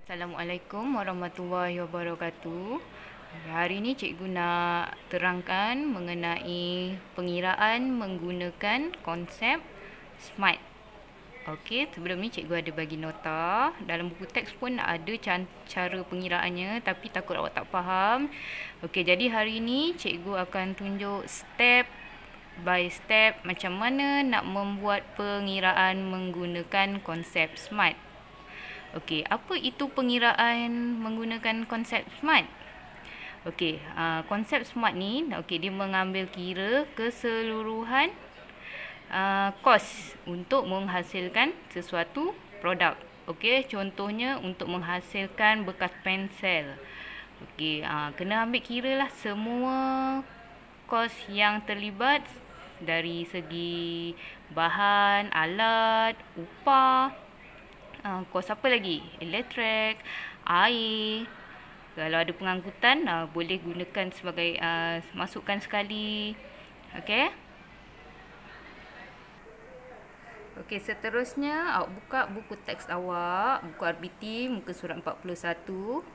Assalamualaikum warahmatullahi wabarakatuh. Hari ini cikgu nak terangkan mengenai pengiraan menggunakan konsep SMART. Okey, sebelum ni cikgu ada bagi nota. Dalam buku teks pun ada cara pengiraannya, tapi takut awak tak faham. Okey, jadi hari ini cikgu akan tunjuk step by step macam mana nak membuat pengiraan menggunakan konsep SMART. Okey, apa itu pengiraan menggunakan konsep SMART? Okey, konsep SMART ni, dia mengambil kira keseluruhan kos untuk menghasilkan sesuatu produk. Okey, contohnya untuk menghasilkan bekas pensel. Okey, kena ambil kira lah semua kos yang terlibat dari segi bahan, alat, upah, kos apa lagi? Elektrik, air. Kalau ada pengangkutan, boleh gunakan sebagai masukkan sekali. Okey. Okey, seterusnya awak buka buku teks awak, buku RBT muka surat 41.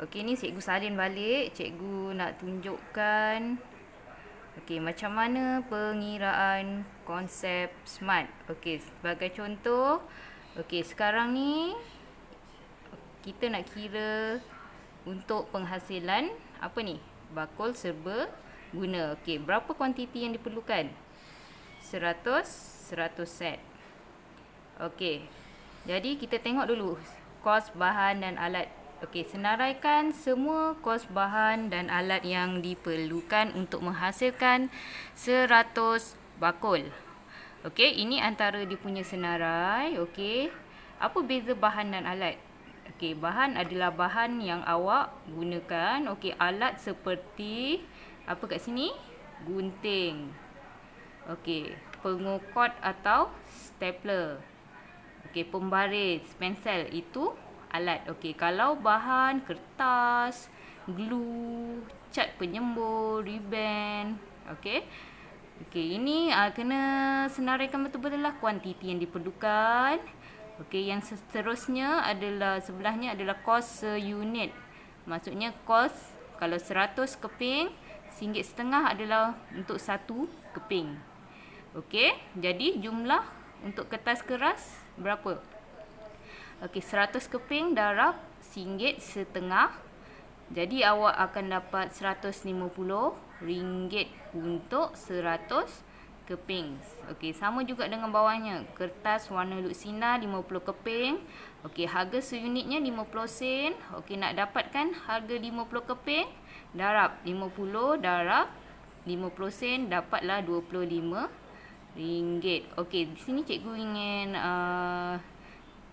Okey, ni cikgu salin balik. Cikgu nak tunjukkan macam mana pengiraan konsep SMART. Okey, sebagai contoh, sekarang ni kita nak kira untuk penghasilan apa ni? Bakul serba guna. Okey, berapa kuantiti yang diperlukan? 100 set. Okey. Jadi kita tengok dulu kos bahan dan alat. Okey, senaraikan semua kos bahan dan alat yang diperlukan untuk menghasilkan 100 bakul. Okey, ini antara dia punya senarai. Okey. Apa beza bahan dan alat? Okey, bahan adalah bahan yang awak gunakan. Okey, alat seperti apa kat sini? Gunting. Okey, pengukot atau stapler. Okey, pembaris, pensel, itu alat. Okey, kalau bahan kertas, glue, cat penyembur, ribbon. Okey. Okey, ini kena senaraikan betul-betul lah kuantiti yang diperlukan. Okey, yang seterusnya adalah sebelahnya adalah kos seunit. Maksudnya kos kalau 100 keping, RM1.50 adalah untuk 1 keping. Okey, jadi jumlah untuk kertas keras berapa? Okey, 100 keping darab RM1.50. Jadi awak akan dapat RM150 untuk 100 keping. Okey, sama juga dengan bawahnya. Kertas warna luksina 50 keping. Okey, harga seunitnya 50 sen. Okey, nak dapatkan harga 50 keping, darab 50 darab 50 sen, dapatlah RM25. Okey, di sini cikgu ingin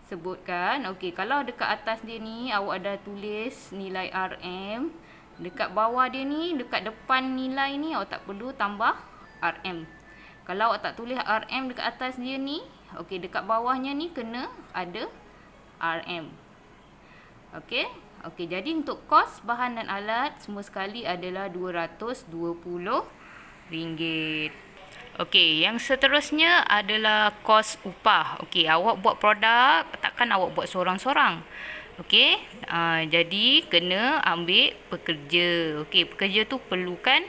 sebutkan. Okey, kalau dekat atas dia ni awak ada tulis nilai RM. Dekat bawah dia ni, dekat depan nilai ni awak tak perlu tambah RM. Kalau awak tak tulis RM dekat atas dia ni, okey, dekat bawahnya ni kena ada RM. Okey. Okey, jadi untuk kos bahan dan alat semua sekali adalah RM220. Okey, yang seterusnya adalah kos upah. Okey, awak buat produk, takkan awak buat sorang-sorang. Okey, jadi kena ambil pekerja. Okey, pekerja tu perlukan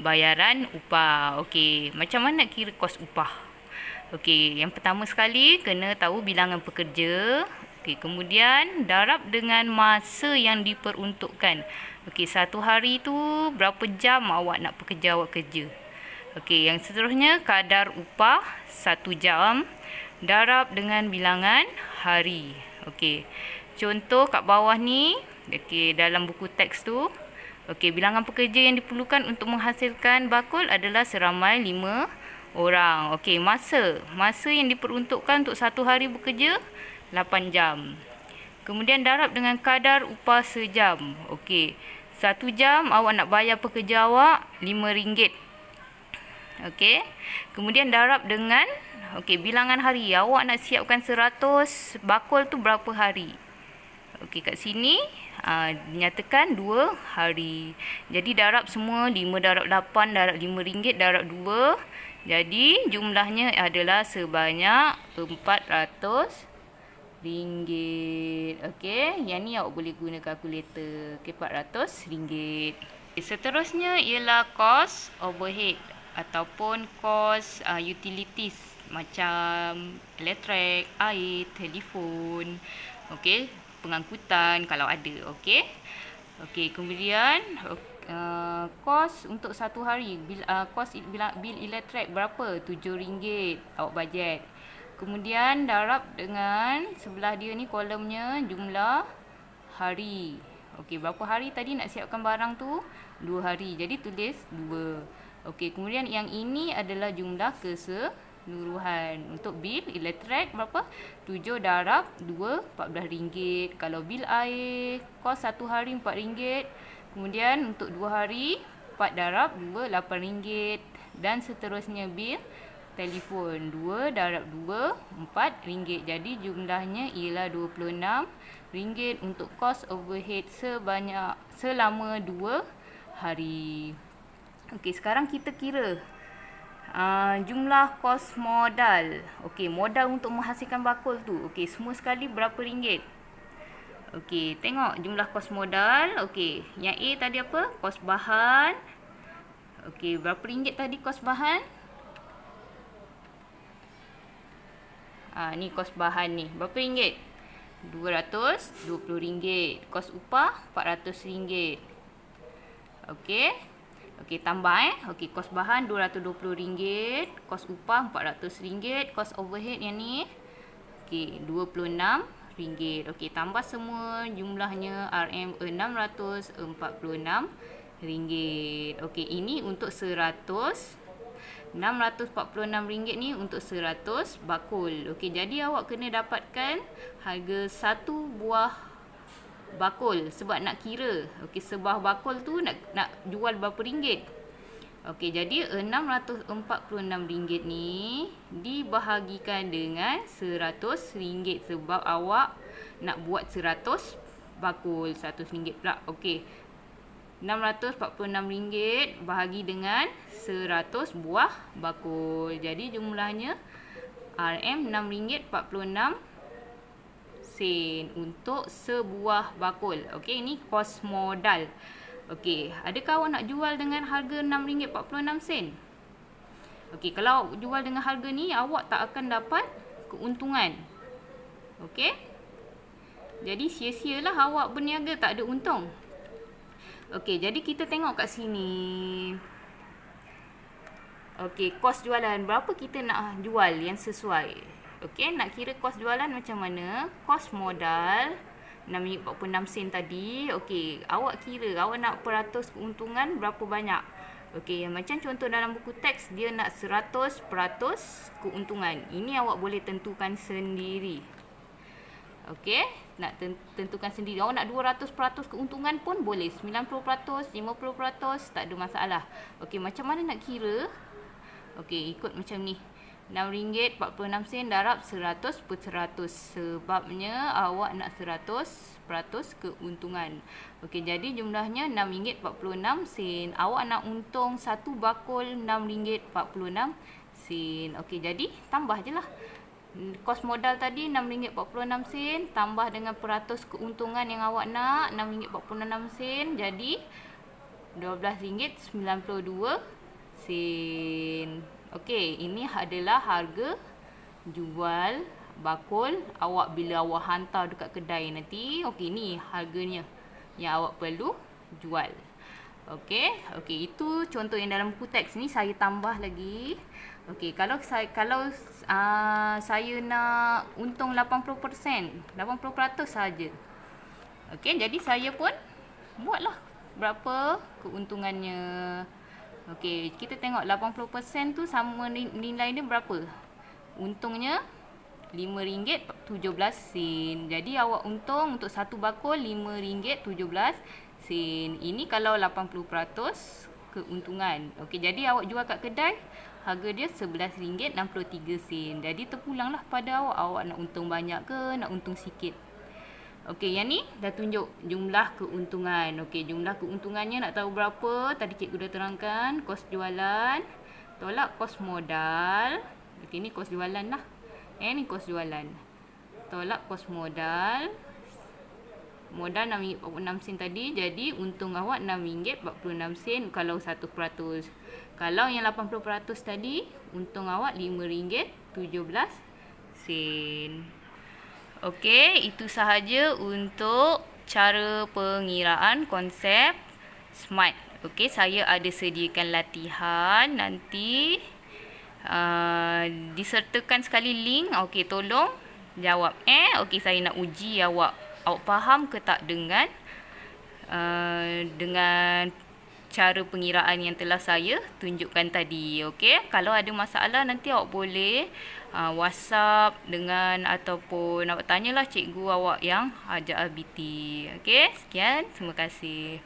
bayaran upah. Okey, macam mana nak kira kos upah? Okey, yang pertama sekali kena tahu bilangan pekerja. Okey, kemudian darab dengan masa yang diperuntukkan. Okey, satu hari tu berapa jam awak nak pekerja awak kerja. Okey, yang seterusnya kadar upah 1 jam darab dengan bilangan hari. Okey, contoh kat bawah ni, okey, dalam buku teks tu, okey, bilangan pekerja yang diperlukan untuk menghasilkan bakul adalah seramai 5 orang. Okey, masa yang diperuntukkan untuk satu hari bekerja 8 jam. Kemudian darab dengan kadar upah sejam. Okey, 1 jam awak nak bayar pekerja awak RM5. Okey. Kemudian darab dengan bilangan hari. Awak nak siapkan 100 bakul tu berapa hari? Okey, kat sini dinyatakan 2 hari. Jadi darab semua 5 darab 8 darab RM5 darab 2. Jadi jumlahnya adalah sebanyak 400 ringgit. Okey, yang ni awak boleh guna kalkulator. Okey, RM400. Seterusnya ialah kos overhead ataupun kos utilities macam elektrik, air, telefon, okey, pengangkutan kalau ada, okey. Okey, kemudian kos untuk satu hari, kos bil elektrik berapa? RM7 awak bajet. Kemudian darab dengan sebelah dia ni kolomnya jumlah hari. Okey, berapa hari tadi nak siapkan barang tu? 2 hari. Jadi tulis 2. Okey, kemudian yang ini adalah jumlah keseluruhan. Untuk bil elektrik berapa? 7 darab 2, RM14. Kalau bil air, kos satu hari RM4. Kemudian untuk 2 hari, 4 darab 2, RM8. Dan seterusnya bil telefon 2 darab 2, RM4. Jadi jumlahnya ialah RM26 untuk kos overhead selama 2 hari. Okey, sekarang kita kira jumlah kos modal. Okey, modal untuk menghasilkan bakul tu. Okey, semua sekali berapa ringgit? Okey, tengok jumlah kos modal. Okey, yang A tadi apa? Kos bahan. Okey, berapa ringgit tadi kos bahan? Ni kos bahan ni. Berapa ringgit? RM220. Kos upah RM400. Okey. Okey, tambah Okey, kos bahan RM220. Kos upah RM400. Kos overhead yang ni. Okey, RM26. Okey, tambah semua jumlahnya RM646. Okey, ini untuk RM646 ni untuk 100 bakul. Okey, jadi awak kena dapatkan harga satu buah bakul sebab nak kira. Okey, sebuah bakul tu nak jual berapa ringgit. Okey, jadi RM646 ni dibahagikan dengan RM100 sebab awak nak buat 100 bakul. RM100 pula. Okey. RM646 bahagi dengan 100 buah bakul. Jadi jumlahnya RM6.46 untuk sebuah bakul. Okey, ini kos modal. Okey, adakah awak nak jual dengan harga RM6.46? Okey, kalau awak jual dengan harga ni, awak tak akan dapat keuntungan. Okey? Jadi sia-sialah awak berniaga, tak ada untung. Okey, jadi kita tengok kat sini. Okey, kos jualan. Berapa kita nak jual yang sesuai? Okey, nak kira kos jualan macam mana? Kos modal RM6.46 tadi. Okey, awak kira awak nak peratus keuntungan berapa banyak? Okey, macam contoh dalam buku teks dia nak 100% keuntungan. Ini awak boleh tentukan sendiri. Okey, nak tentukan sendiri. Awak nak 200% keuntungan pun boleh. 90%, 50%, tak ada masalah. Okey, macam mana nak kira? Okey, ikut macam ni. RM6.46 darab 100/100. Sebabnya awak nak 100% keuntungan. Okey, jadi jumlahnya RM6.46. Awak nak untung satu bakul RM6.46. Okey, jadi tambah je lah. Kos modal tadi RM6.46 tambah dengan peratus keuntungan yang awak nak RM6.46, jadi RM12.92. Okey, ini adalah harga jual bakul awak bila awak hantar dekat kedai nanti. Okey, ni harganya yang awak perlu jual. Okey, itu contoh yang dalam buku teks ni. Saya tambah lagi. Okey, kalau saya nak untung 80%, 80% saja. Okey, jadi saya pun buatlah berapa keuntungannya. Okey, kita tengok 80% tu sama nilai dia berapa? Untungnya RM5.17. Jadi awak untung untuk satu bakul RM5.17. Ini kalau 80% keuntungan. Okey, jadi awak jual kat kedai, harga dia RM11.63. Jadi terpulanglah pada awak. Awak nak untung banyak ke nak untung sikit. Okey, yang ni dah tunjuk jumlah keuntungan. Okey, jumlah keuntungannya nak tahu berapa? Tadi cikgu dah terangkan. Kos jualan tolak kos modal. Okey, ni kos jualan lah. Ni kos jualan. tolak kos modal. Modal RM6.46 tadi, jadi untung awak RM6.46 kalau 1%. Kalau yang 80% tadi, untung awak RM5.17. Okey, itu sahaja untuk cara pengiraan konsep SMART. Okey, saya ada sediakan latihan nanti. Disertakan sekali link. Okey, tolong jawab. Okey, saya nak uji awak faham ke tak dengan cara pengiraan yang telah saya tunjukkan tadi. Okey, kalau ada masalah nanti awak boleh WhatsApp dengan ataupun awak tanyalah cikgu awak yang ajar RBT. Okey, sekian. Terima kasih.